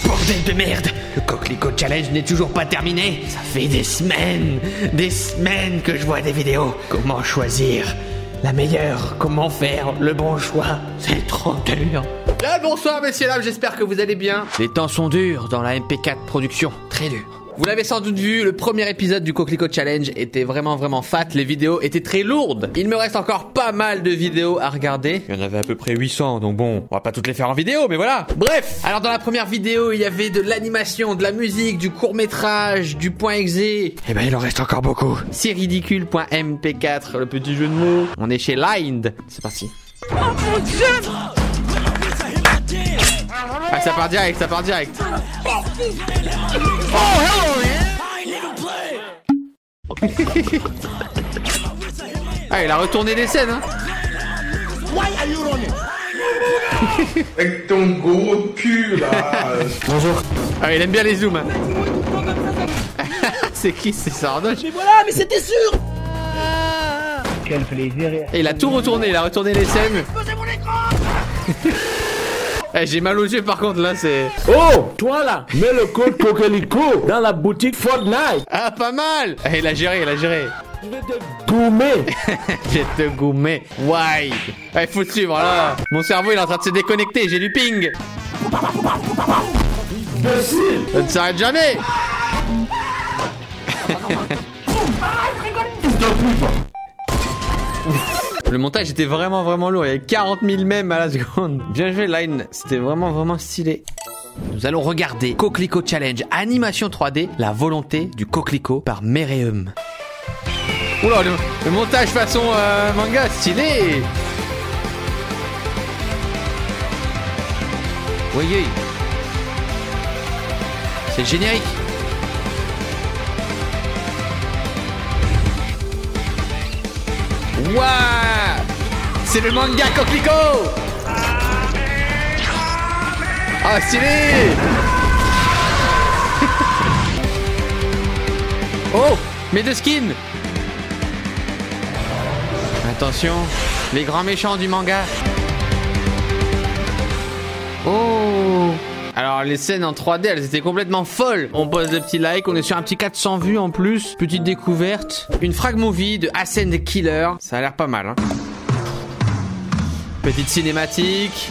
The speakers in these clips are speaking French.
Bordel de merde! Le Coquelicot Challenge n'est toujours pas terminé. Ça fait des semaines que je vois des vidéos. Comment choisir la meilleure? Comment faire le bon choix? C'est trop dur. Bien, bonsoir messieurs dames, j'espère que vous allez bien. Les temps sont durs dans la MP4 production, très dur. Vous l'avez sans doute vu, le premier épisode du Coquelicot Challenge était vraiment fat, les vidéos étaient très lourdes. Il me reste encore pas mal de vidéos à regarder. Il y en avait à peu près 800, donc bon, on va pas toutes les faire en vidéo, mais voilà. Bref, alors dans la première vidéo, il y avait de l'animation, de la musique, du court-métrage, du point exe. Eh ben, il en reste encore beaucoup. C'est ridicule.mp4, le petit jeu de mots. On est chez Lined. C'est parti. Oh mon dieu! Ah, ça part direct, ça part direct. Oh, hello, man. Ah, il a retourné les scènes, hein. Avec ton gros cul, là. Bonjour. Ah, il aime bien les zooms, hein. C'est qui? C'est Sardoche. Mais voilà, mais c'était sûr. Quel plaisir. Et il a tout retourné, il a retourné les scènes. Eh, j'ai mal aux yeux par contre là, c'est... Oh, toi là, mets le code Coquelicot dans la boutique Fortnite. Ah, pas mal. Eh, il a géré, il a géré. Je vais te goumer. Je vais te goumer. Why? Il faut suivre là. Mon cerveau il est en train de se déconnecter, j'ai du ping. Ça ne s'arrête jamais. Le montage était vraiment lourd, il y avait 40 000 mèmes à la seconde. Bien joué Line, c'était vraiment stylé. Nous allons regarder Coquelicot Challenge, animation 3D, la volonté du coquelicot par Mereum. Oula, le montage façon manga, stylé. Voyez. C'est le générique. Waouh! C'est le manga Coquelicot! Ah, stylé! Oh! Mes deux skins! Attention, les grands méchants du manga. Oh! Alors les scènes en 3D elles étaient complètement folles. On pose le petit like, on est sur un petit 400 vues en plus. Petite découverte. Une frag movie de Hassen the Killer. Ça a l'air pas mal hein. Petite cinématique.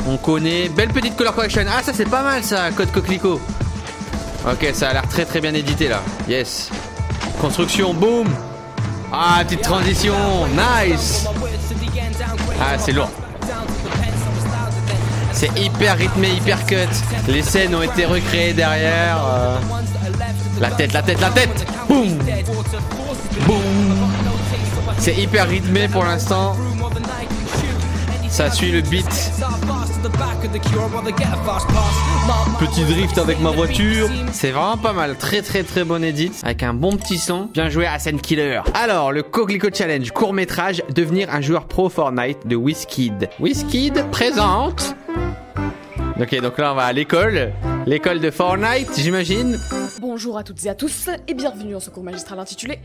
On connaît. Belle petite color correction. Ah ça c'est pas mal ça, code Coquelicot. Ok, ça a l'air très bien édité là. Yes. Construction, boum. Ah, petite transition. Nice. Ah c'est lourd. C'est hyper rythmé, hyper cut. Les scènes ont été recréées derrière. La tête. Boum. Boum. C'est hyper rythmé pour l'instant. Ça suit le beat. Petit drift avec ma voiture. C'est vraiment pas mal. Très bon edit. Avec un bon petit son. Bien joué à Hassen Killer. Alors, le Coquelicot Challenge court métrage. Devenir un joueur pro Fortnite de WizKid. WizKid présente. Ok, donc là on va à l'école. L'école de Fortnite, j'imagine. Bonjour à toutes et à tous et bienvenue dans ce cours magistral intitulé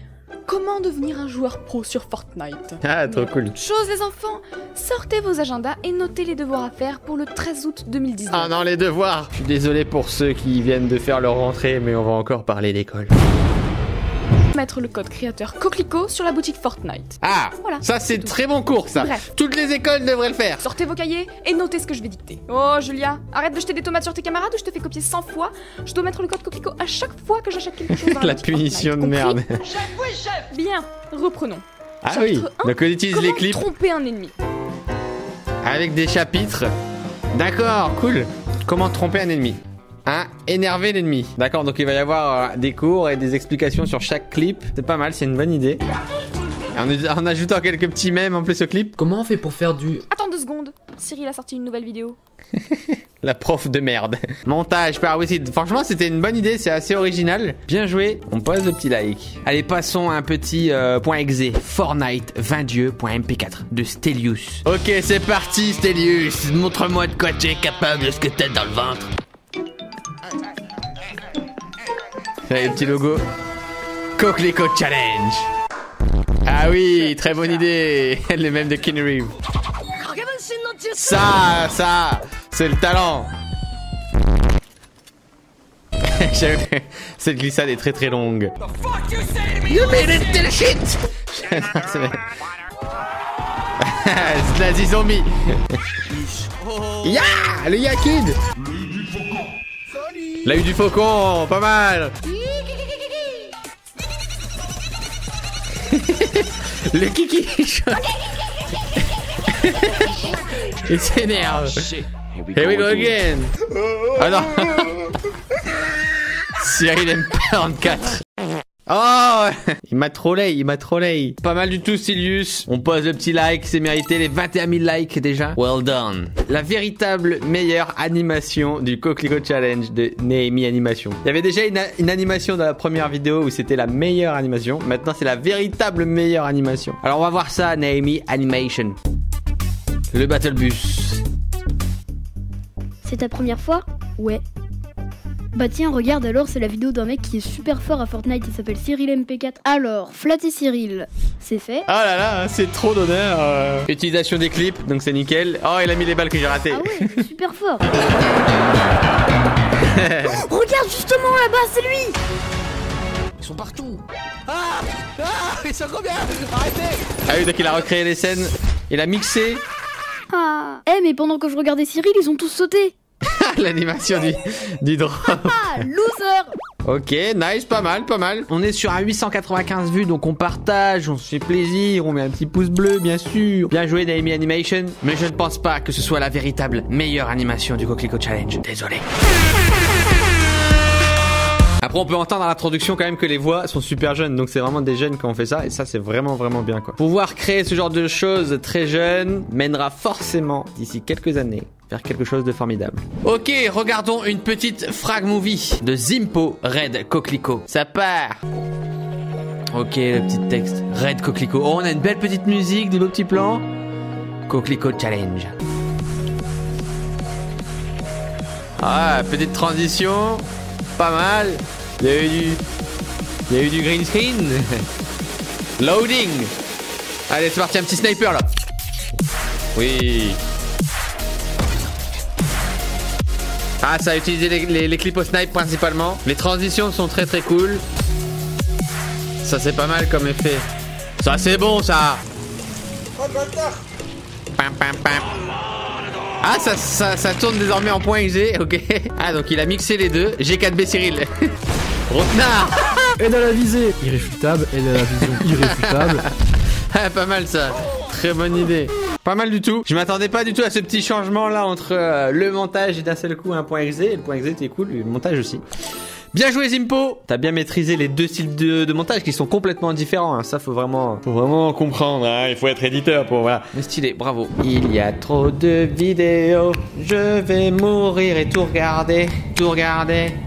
Comment devenir un joueur pro sur Fortnite. Ah, trop cool. Chose les enfants, sortez vos agendas et notez les devoirs à faire pour le 13 août 2019. Ah non, les devoirs. Je suis désolé pour ceux qui viennent de faire leur rentrée, mais on va encore parler d'école. Mettre le code créateur Coquelicot sur la boutique Fortnite. Ah, voilà, ça c'est très bon cours ça. Bref. Toutes les écoles devraient le faire. Sortez vos cahiers et notez ce que je vais dicter. Oh Julia, arrête de jeter des tomates sur tes camarades ou je te fais copier 100 fois. Je dois mettre le code Coquelicot à chaque fois que j'achète quelque chose dans La boutique punition Fortnite, de merde. Bien, reprenons. Ah oui, donc on utilise les Comment clips tromper un ennemi. avec des chapitres. D'accord, cool. Comment tromper un ennemi? Énerver l'ennemi. D'accord, donc il va y avoir des cours et des explications sur chaque clip. C'est pas mal, c'est une bonne idée. En ajoutant quelques petits mèmes en plus au clip. Comment on fait pour faire du... Attends 2 secondes, Cyril a sorti une nouvelle vidéo. La prof de merde. Montage par WizKid. Franchement, c'était une bonne idée, c'est assez original. Bien joué. On pose le petit like. Allez, passons à un petit point exe. Fortnite 20dieu.mp4 de Stelius. Ok, c'est parti, Stelius. Montre-moi de quoi tu es capable de ce que t'as dans le ventre. Allez, le petit logo. Coquelicot Challenge. Ah oui, très bonne idée. Le même de Keanu Reeves. Ça, c'est le talent. Cette glissade est très très longue. You made it to the shit. Nazi zombie. Ya, le Yakid. L'œil du faucon, pas mal. Le kiki. Il s'énerve. Here we go again. Ah non. Cyril MP44. Oh, il m'a trollé. Pas mal du tout, Silius. On pose le petit like, c'est mérité, les 21 000 likes déjà. Well done. La véritable meilleure animation du Coquelicot Challenge de Néhémie Animation. Il y avait déjà une animation dans la première vidéo où c'était la meilleure animation. Maintenant, c'est la véritable meilleure animation. Alors, on va voir ça, Néhémie Animation. Le Battle Bus. C'est ta première fois? Ouais. Bah tiens, regarde alors, c'est la vidéo d'un mec qui est super fort à Fortnite, il s'appelle Cyril MP4. Alors, flatter Cyril, c'est fait. Ah là là, c'est trop d'honneur. Utilisation des clips, donc c'est nickel. Oh, il a mis les balles que j'ai ratées. Ah ouais, c'est super fort. Oh, regarde justement là-bas, c'est lui. Ils sont partout. Ils sont combien? Arrêtez. Ah oui, donc il a recréé les scènes, il a mixé. Ah. Eh, mais pendant que je regardais Cyril, ils ont tous sauté. L'animation du drop. Ah, loser. Ok, nice, pas mal. On est sur un 895 vues, donc on partage, on se fait plaisir, on met un petit pouce bleu, bien sûr. Bien joué, Néhémie Animation. Mais je ne pense pas que ce soit la véritable meilleure animation du Coquelicot Challenge. Désolé. Après, on peut entendre à l'introduction quand même que les voix sont super jeunes, donc c'est vraiment des jeunes qui ont fait ça, et ça c'est vraiment bien quoi. Pouvoir créer ce genre de choses très jeunes mènera forcément d'ici quelques années vers quelque chose de formidable. Ok, regardons une petite frag movie de Zimpo Red Coquelicot. Ça part. Ok, le petit texte. Red Coquelicot. Oh, on a une belle petite musique, des beaux petits plans. Coquelicot Challenge. Ah, petite transition. Pas mal. Il y a eu du green screen. Loading. Allez, c'est parti, un petit sniper là. Oui. Ah, ça a utilisé les clips au snipe principalement. Les transitions sont très cool. Ça c'est pas mal comme effet. Ça c'est bon ça. Pam pam pam. Ah, ça tourne désormais en point XG, ok. Ah, donc il a mixé les deux. G4B Cyril. Rotenard. Aide à la visée. Irréfutable, aide à la vision irréfutable. Ah, pas mal ça. Très bonne idée. Pas mal du tout. Je m'attendais pas du tout à ce petit changement là entre le montage et d'un seul coup un point XG. Et le point XG était cool, le montage aussi. Bien joué Zimpo. T'as bien maîtrisé les deux styles de montage qui sont complètement différents hein. Ça faut vraiment comprendre hein. Il faut être éditeur pour voilà. Mais stylé, bravo. Il y a trop de vidéos. Je vais mourir et tout regarder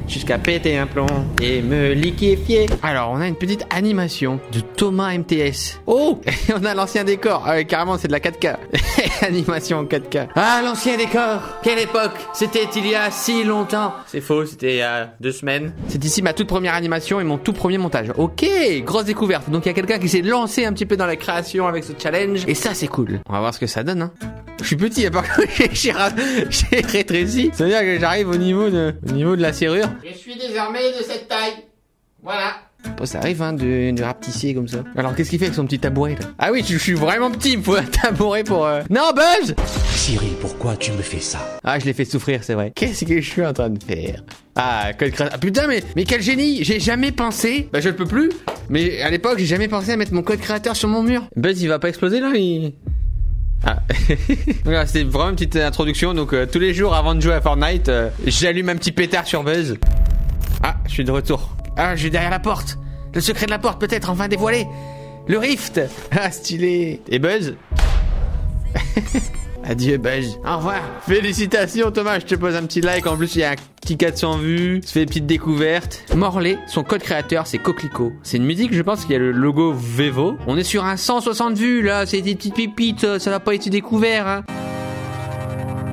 jusqu'à péter un plomb et me liquéfier. Alors on a une petite animation de Thomas MTS. Oh. On a l'ancien décor. Ah ouais, carrément c'est de la 4K. Animation en 4K. Ah, l'ancien décor. Quelle époque. C'était il y a si longtemps. C'est faux, c'était il y a 2 semaines. C'est ici ma toute première animation et mon tout premier montage. Ok, grosse découverte. Donc il y a quelqu'un qui s'est lancé un petit peu dans la création avec ce challenge. Et ça c'est cool. On va voir ce que ça donne hein. Je suis petit, par contre j'ai rétréci. Ça veut dire que j'arrive au niveau de la serrure. Je suis désormais de cette taille. Voilà. Oh, ça arrive hein, de rapetisser comme ça. Alors qu'est-ce qu'il fait avec son petit tabouret là? Ah oui, je suis vraiment petit, il me faut un tabouret pour... Non, Buzz! Cyril, pourquoi tu me fais ça? Ah, je l'ai fait souffrir, c'est vrai. Qu'est-ce que je suis en train de faire? Ah, code créateur. Ah putain, mais quel génie! J'ai jamais pensé... Bah je ne peux plus. Mais à l'époque, j'ai jamais pensé à mettre mon code créateur sur mon mur. Buzz, il va pas exploser là? Ah, voilà, c'était vraiment une petite introduction. Donc tous les jours avant de jouer à Fortnite, j'allume un petit pétard sur Buzz. Ah, je suis de retour. Ah, je suis derrière la porte. Le secret de la porte peut-être enfin dévoilé. Le rift. Ah, stylé. Et Buzz? Adieu Buzz. Au revoir. Félicitations Thomas, je te pose un petit like. En plus, il y a un petit 400 vues. Ça fait des petites découvertes. Morlaix, son code créateur, c'est Coquelicot. C'est une musique, je pense qu'il y a le logo Vevo. On est sur un 160 vues là. C'est des petites pépites. Ça n'a pas été découvert. Hein.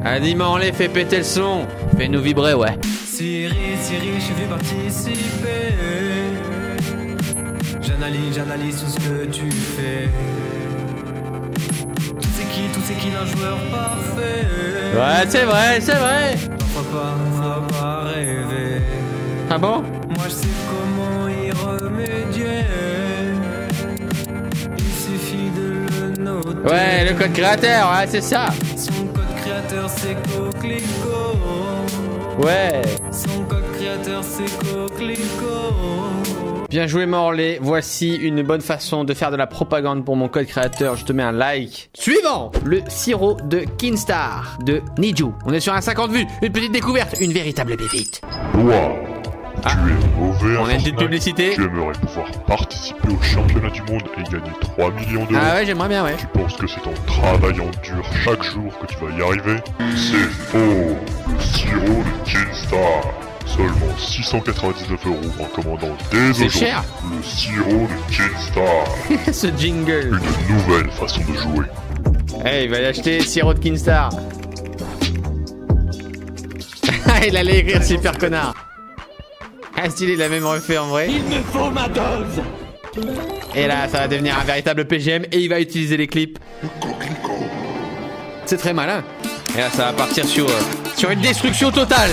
Adi Morlaix, fais péter le son. Fais-nous vibrer, ouais. Cyril, je vais participer. J'analyse tout ce que tu fais. C'est qui tout c'est qu'il est un joueur parfait. Ouais, c'est vrai, c'est vrai. Faut pas rêver. Ah bon? Moi je sais comment y remédier. Il suffit de le noter. Ouais, le code créateur, ouais, c'est ça. Son code créateur c'est Coquelicot. Ouais. Son code créateur c'est Coquelicot. Bien joué Morlaix, voici une bonne façon de faire de la propagande pour mon code créateur, je te mets un like. Suivant, le sirop de Kinstar de Niju. On est sur un 50 vues, une petite découverte, une véritable pépite. Wow. Ah. Tu es mauvais. On a une petite publicité. Tu aimerais pouvoir participer au championnat du monde et gagner 3 millions d'euros. Ah ouais, j'aimerais bien, ouais. Tu penses que c'est en travaillant dur chaque jour que tu vas y arriver? C'est faux. Le sirop de Kinstar. Seulement 699 € en commandant dès aujourd'hui. C'est cher. Le sirop de Kinstar. Ce jingle. Une nouvelle façon de jouer. Eh, il va y acheter sirop de Kinstar. Il allait écrire super connard. Ah stylé, il a même refait en vrai. Il me faut ma dose. Et là, ça va devenir un véritable PGM et il va utiliser les clips. C'est très malin. Et là, ça va partir sur une destruction totale.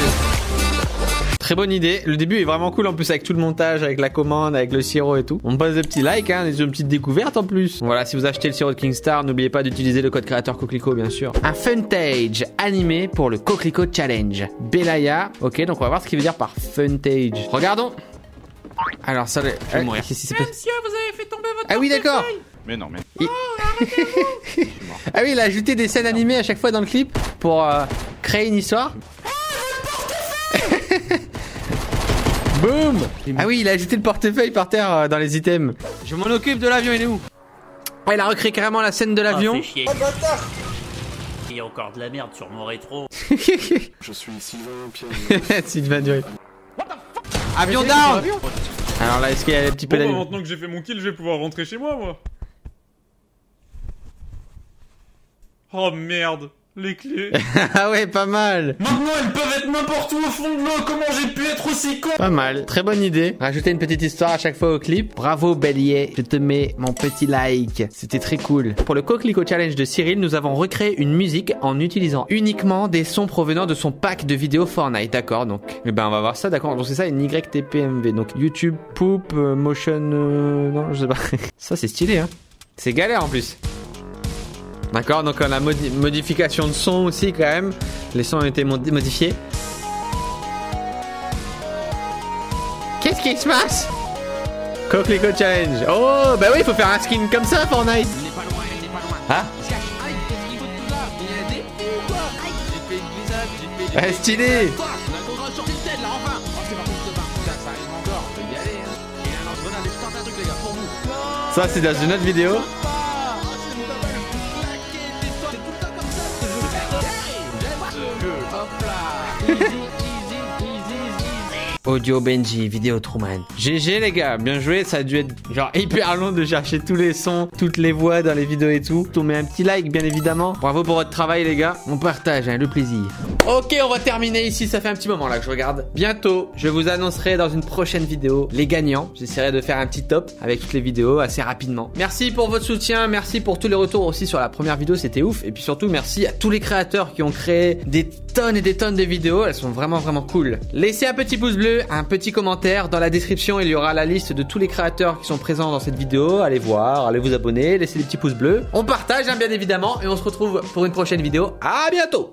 Très bonne idée. Le début est vraiment cool en plus avec tout le montage, avec la commande, avec le sirop et tout. On me passe des petits likes, hein, des petites découvertes en plus. Voilà, si vous achetez le sirop de Kinstar, n'oubliez pas d'utiliser le code créateur Coquelicot, bien sûr. Un funtage animé pour le Coquelicot Challenge. Belaya. Ok, donc on va voir ce qu'il veut dire par funtage. Regardons. Alors ça, je vais mourir. Monsieur, vous avez fait tomber votre Ah oui, d'accord. Mais non, mais... Ah oui, il a ajouté des scènes animées à chaque fois dans le clip pour créer une histoire. Boum. Ah oui, il a ajouté le portefeuille par terre dans les items. Je m'en occupe de l'avion, il est où? Ah, il a recréé carrément la scène de l'avion. Oh bâtard. Il y a encore de la merde sur mon rétro. Je suis Sylvain Pierre. Sylvain Duré. Avion down. Alors là, est-ce qu'il y a un petit peu bon, maintenant que j'ai fait mon kill, je vais pouvoir rentrer chez moi. Oh merde, les clés. Ah ouais, pas mal. Maintenant, elles peuvent être n'importe où au fond de l'eau. Comment j'ai pu être aussi con? Pas mal, très bonne idée. Rajouter une petite histoire à chaque fois au clip. Bravo Bélier, je te mets mon petit like. C'était très cool. Pour le Coquelicot Challenge de Cyril, nous avons recréé une musique en utilisant uniquement des sons provenant de son pack de vidéos Fortnite. D'accord, donc. Eh ben, on va voir ça, d'accord. Donc c'est ça, une YTPMV. Donc YouTube, Poop, Motion... non, je sais pas. Ça, c'est stylé, hein. C'est galère en plus. D'accord, donc on a modification de son aussi quand même. Les sons ont été modifiés. Qu'est-ce qui se passe? Coquelicot Challenge. Oh, bah oui, il faut faire un skin comme ça, Fortnite. On n'est pas loin, on n'est pas loin. Ah. Qu'est-ce qu'il faut de tout là? Il y a des filles, quoi. J'ai fait une glissade, j'ai fait... Ouais, stylé. On a un gros sur une tête, là, enfin. Oh, c'est parti, c'est parti. Là, ça arrive encore. On peut y aller, hein. Et un lance-grenade, je tente un truc, les gars, pour vous. Ça, c'est dans une autre vidéo. Audio Benji, vidéo Truman. GG les gars, bien joué, ça a dû être genre hyper long de chercher tous les sons, toutes les voix dans les vidéos et tout. On met un petit like bien évidemment. Bravo pour votre travail les gars, on partage, hein, le plaisir. Ok, on va terminer ici, ça fait un petit moment là que je regarde. Bientôt, je vous annoncerai dans une prochaine vidéo les gagnants. J'essaierai de faire un petit top avec toutes les vidéos assez rapidement. Merci pour votre soutien, merci pour tous les retours aussi sur la première vidéo, c'était ouf. Et puis surtout, merci à tous les créateurs qui ont créé des tonnes et des tonnes de vidéos, elles sont vraiment cool. Laissez un petit pouce bleu, un petit commentaire. Dans la description, il y aura la liste de tous les créateurs qui sont présents dans cette vidéo. Allez voir, allez vous abonner, laissez des petits pouces bleus. On partage hein, bien évidemment et on se retrouve pour une prochaine vidéo. À bientôt.